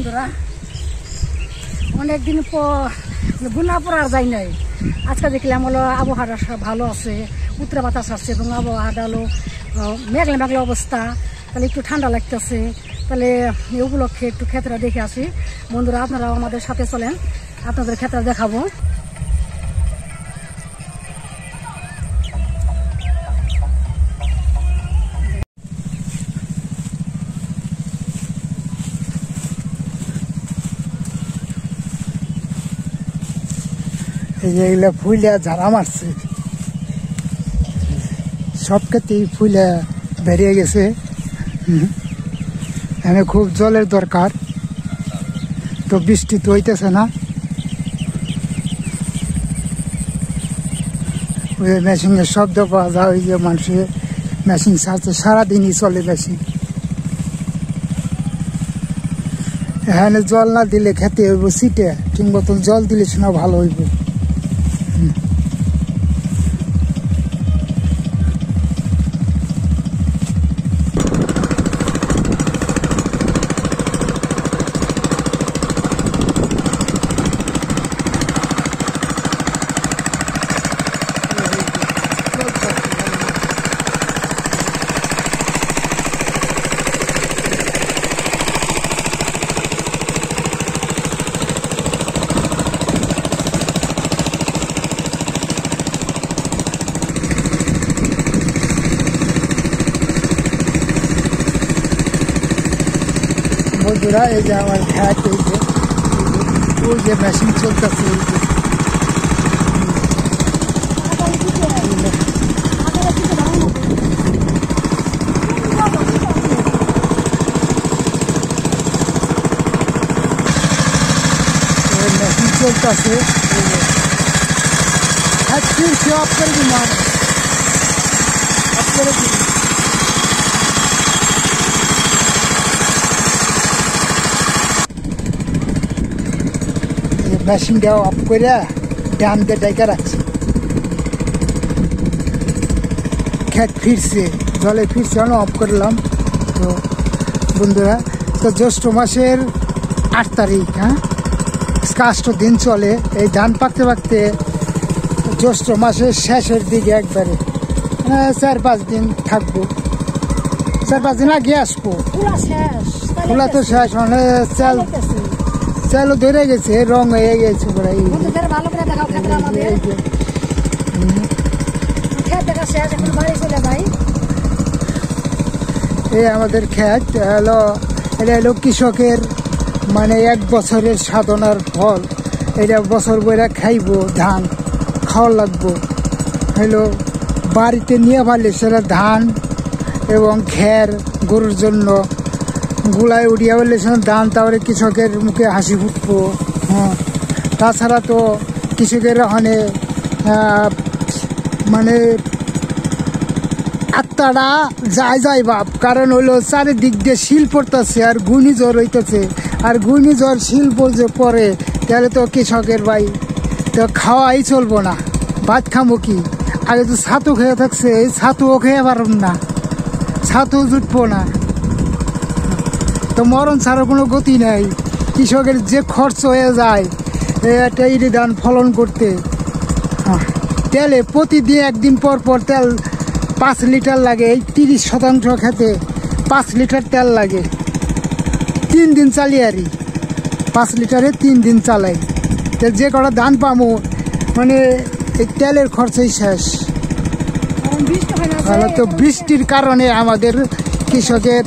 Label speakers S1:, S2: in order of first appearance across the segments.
S1: বন্ধুরা, অনেকদিন পর গুনা পড়ার যাই নাই। আজকে দেখলাম হলো আবহাওয়াটা ভালো আছে, উত্তরা বাতাস আসছে এবং আবহাওয়াটা হলো মেঘলা মেঘলা অবস্থা, তাহলে একটু ঠান্ডা লাগতেছে। তাহলে এই উপলক্ষে একটু ক্ষেত্রে দেখে আসি। বন্ধুরা, আপনারাও আমাদের সাথে চলেন, আপনাদের ক্ষেত্রে দেখাবো।
S2: এই যে এগুলা ফুলে ঝাড়া মারছে, সব ক্ষেত্রেই ফুলে বেরিয়ে গেছে। এখানে খুব জলের দরকার, তো বৃষ্টি তো হইতেছে না। ওই মেশিনের শব্দ পাওয়া যায়, ওই যে মানুষের মেশিন ছাড়ছে, সারাদিনই চলে মেশিন। এখানে জল না দিলে খেতে হইব সিটে, ঠিক মতন জল দিলে শোনা ভালো হইব। বন্ধুরা, এই যে আমার ঘাট, ওই যে মেশিন চলতেছে, মেশিন চলতেছে। অফ করে দিন, অফ করে দিন। মেশিনটা অফ করে ডান দিয়ে ডাইকা রাখছে, খেত ফিরছে, জলে ফিরছে, আমি অফ করলাম। তো বন্ধুরা, তো জ্যৈষ্ঠ মাসের 8 তারিখ, হ্যাঁ, 8 দিন চলে। এই ধান পাকতে পাকতে জ্যৈষ্ঠ মাসের শেষের দিকে একবারে 4-5 দিন থাকবো, 4-5 দিন আগে আসবো। খোলা তো শেষ, মানে চালও ধরে গেছে, রং হয়ে গেছে। এই আমাদের ক্ষেত হলো, এটা হলো কৃষকের মানে 1 বছরের সাধনার ফল। এটা বছর বইরা খাইবো, ধান খাওয়া লাগবো। হলো বাড়িতে নিয়ে পারলে সেটা ধান এবং খের গরুর জন্য গুলায় উড়িয়া বললে ধান, তারপরে কৃষকের মুখে হাসি ফুটবো। হ্যাঁ, তাছাড়া তো কৃষকের ওখানে মানে আত্মাটা যায় বাপ, কারণ হইলো চারিদিক দিয়ে শিল পড়তেছে আর ঘূর্ণিঝড় হইতেছে। আর ঘূর্ণিঝড় শিল যে পরে, তাহলে তো কৃষকের ভাই তো খাওয়াই চলবো না, ভাত খাবো কি? আগে তো ছাতু খেয়ে থাকছে, এই ছাতুও খেয়ে পারব না, ছাতু জুটবো না। তো মরণ ছাড়া কোনো গতি নাই। কৃষকের যে খরচ হয়ে যায় একটা ইরি ধান ফলন করতে, তেলে প্রতিদিন একদিন পর পর তেল 5 লিটার লাগে। এই 30% খেতে 5 লিটার তেল লাগে। 3 দিন চালিয়ে আরি, 5 লিটারে 3 দিন চালাই। তো যে কটা ধান পাবো, মানে এই তেলের খরচই শেষ। তো বৃষ্টির কারণে আমাদের কৃষকের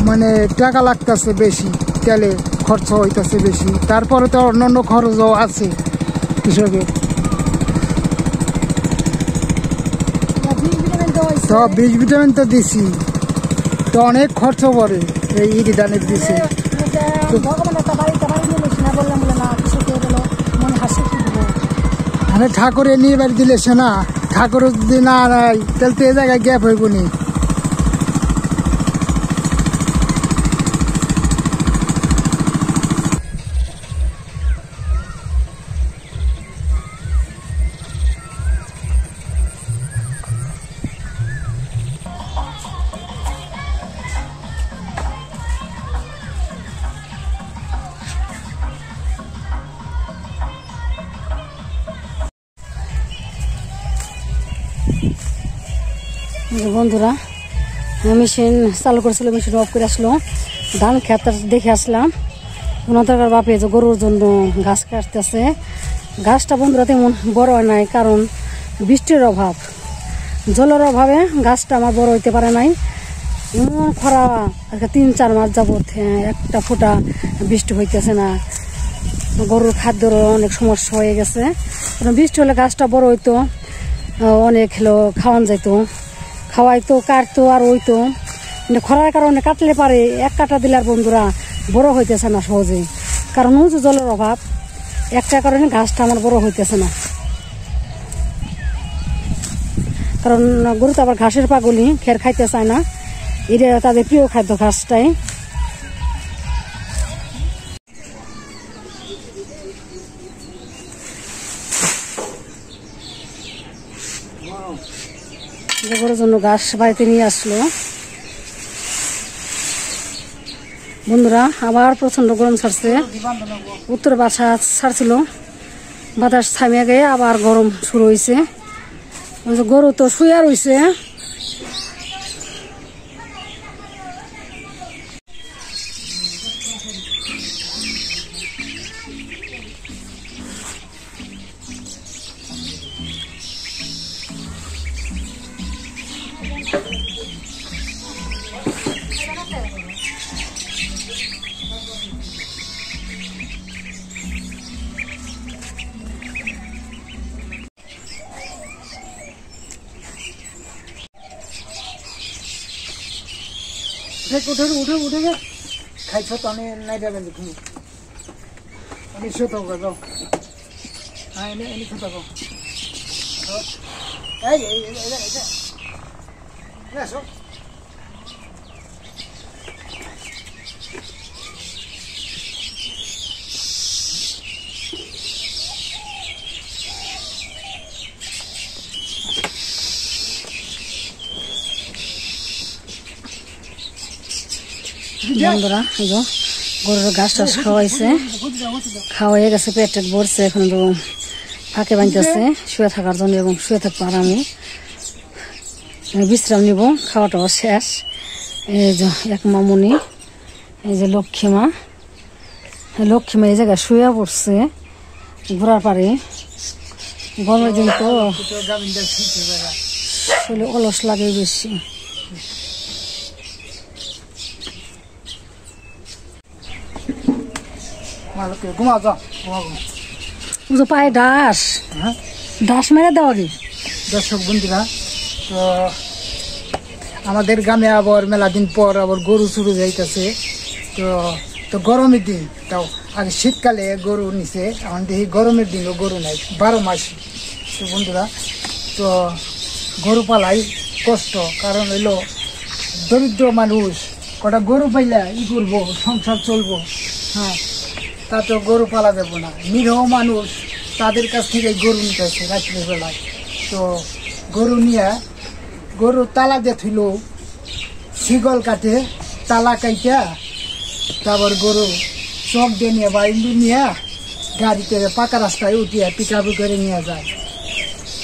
S2: মানে টাকা লাগতেছে বেশি, তেলে খরচ হইতেছে বেশি। তারপরে তো অন্যান্য খরচও আছে কৃষকের। তো বীজ ভিটামিন তো দিছি, তো অনেক খরচ পড়ে এই ইরি ধানের দিছে। মানে ঠাকুরে নিয়ে বাড়ি দিলে সে না, ঠাকুর যদি না নাই তাহলে তো এ জায়গায় গ্যাপ হইব নি।
S1: বন্ধুরা মেশিন চালু করেছিল, মেশিন অফ করে আসলো, ধান খেত দেখে আসলাম। ওনাদের বাপে যে গরুর জন্য ঘাস কাটতেছে। ঘাসটা বন্ধুরা তেমন বড় হয় নাই, কারণ বৃষ্টির অভাব, জলের অভাবে গাছটা আমার বড় হইতে পারে নাই। এমন খরা 3-4 মাস যাবত একটা ফোঁটা বৃষ্টি হইতেছে না। গরুর খাদ্যেরও অনেক সমস্যা হয়ে গেছে। বৃষ্টি হলে গাছটা বড় হইতো, অনেক খাওয়ান যাইতো, খাওয়াইতো, কাটতো আর হইতো। খরার কারণে কাটলে পারে, এক কাটা দিলে আর বন্ধুরা বড় হইতেছে না সহজে, কারণ উঁচু জলের অভাব। একটা কারণে ঘাসটা আমার বড় হইতেছে না, কারণ গরু তো আবার ঘাসের পাগলি, খের খাইতে চায় না। এটা তাদের প্রিয় খাদ্য ঘাসটাই। গরুর জন্য ঘাস বাড়িতে নিয়ে আসলো। বন্ধুরা আবার প্রচন্ড গরম ছাড়ছে, উত্তর বাসা ছাড়ছিল, বাতাস থামিয়ে গিয়ে আবার গরম শুরু হয়েছে। গরু তো শুয়ে রয়েছে।
S2: উঠে গে খাইছ তো আমি নাই যাবেন তুমি আমি শুতে হবে যাও। হ্যাঁ এনে শুতে হবে। আসো
S1: বন্ধুরা গরুর ঘাস টাস খাওয়াইছে, খাওয়াইয়ে গেছে, পেট টেট ভরছে, এখন তো ফাঁকে বাঁধতেছে শুয়ে থাকার জন্য, এবং শুয়ে থাকবো আর আমি বিশ্রাম নিব। খাওয়াটাও শেষ। এই যে এক মামুনি, এই যে লক্ষ্মীমা এই জায়গায় শুয়ে পড়ছে ঘোরার পারে। গরমের দিন তো শরীরে অলস লাগে বেশি। পায়ে ডাস মেরে দেওয়া কি?
S2: দর্শক বন্ধুরা, তো আমাদের গ্রামে আবার মেলা দিন পর আবার গরু চুরু যাইতেছে। তো গরমের দিন, তাও আগে শীতকালে গরু নিছে, এখন দেখি গরমের দিনও গরু নাই 12 মাস। তো বন্ধুরা, তো গরু পালাই কষ্ট, কারণ হইলো দরিদ্র মানুষ কটা গরু পাইলে করবো, সংসার চলবো। হ্যাঁ, তা তো গরু পালা যাবো না। নিরহ মানুষ তাদের কাছ থেকে গরু নিতেছে রাত্রে বেলায়। তো গরু নিয়ে গরু তালা দিয়ে থইল, শিগল কাটে, তালা কাইটা তারপর গরু চক দিয়ে নিয়ে বা ইন্দু নিয়ে গাড়িতে পাকা রাস্তায় উঠিয়ে পিকাবি করে নিয়ে যায়।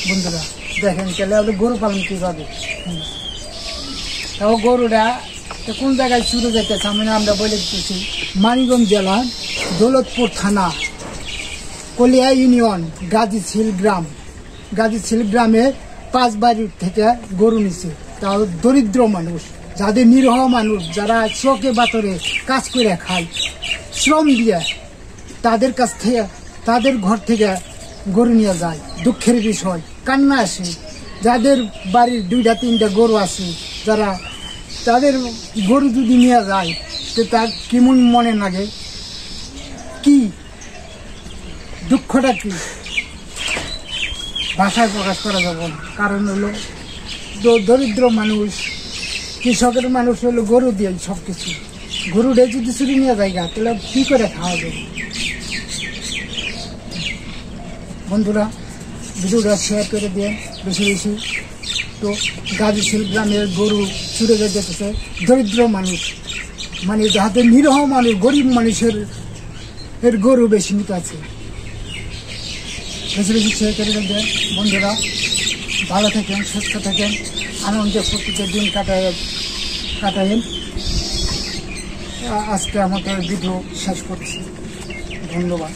S2: বন্ধুরা দেখেন, তাহলে আপনি গরু পালন কীভাবে। তাও গরুটা তো কোন জায়গায় শুরু যেতেছে আমরা বলে দিতেছি। মানিকগঞ্জ জেলা দৌলতপুর থানা, কলিয়া ইউনিয়ন, গাজীশিল গ্রামে 5 বাড়ির থেকে গরু নিছে। তাও দরিদ্র মানুষ, যাদের নিরহ মানুষ, যারা চোখে বাতরে কাজ করে খায়, শ্রম দিয়ে, তাদের কাছ থেকে, তাদের ঘর থেকে গরু নিয়ে যায়। দুঃখের বিষয়, কান্না আসে। যাদের বাড়ির 2-3টা গরু আছে, যারা তাদের গরু যদি নিয়ে যায়, তো তার কেমন মনে লাগে, কি দুঃখটা কি ভাষায় প্রকাশ করা যাবে না। কারণ হলো দরিদ্র মানুষ, কৃষকের মানুষ হলো গরু দিয়ে সব কিছু। গরুটা যদি চুরি নিয়ে যায় তাহলে কি করে খাওয়া যাবে। বন্ধুরা ভিডিওটা শেয়ার করে দিয়ে বেশি বেশি। তো গাজীশিল গ্রামের গরু চুরে যেতেছে দরিদ্র মানুষ, মানে যাদের নিরহ মানুষ, গরিব মানুষের গরু বেশি নিতে আছে। বেশি বেশি শেয়ার করে দেয় বন্ধুরা। ভালো থাকেন, সুস্থ থাকেন, আনন্দে ফুর্তিতে দিন কাটাবেন। আজকে আমাদের ভিডিও শেষ করছি। ধন্যবাদ।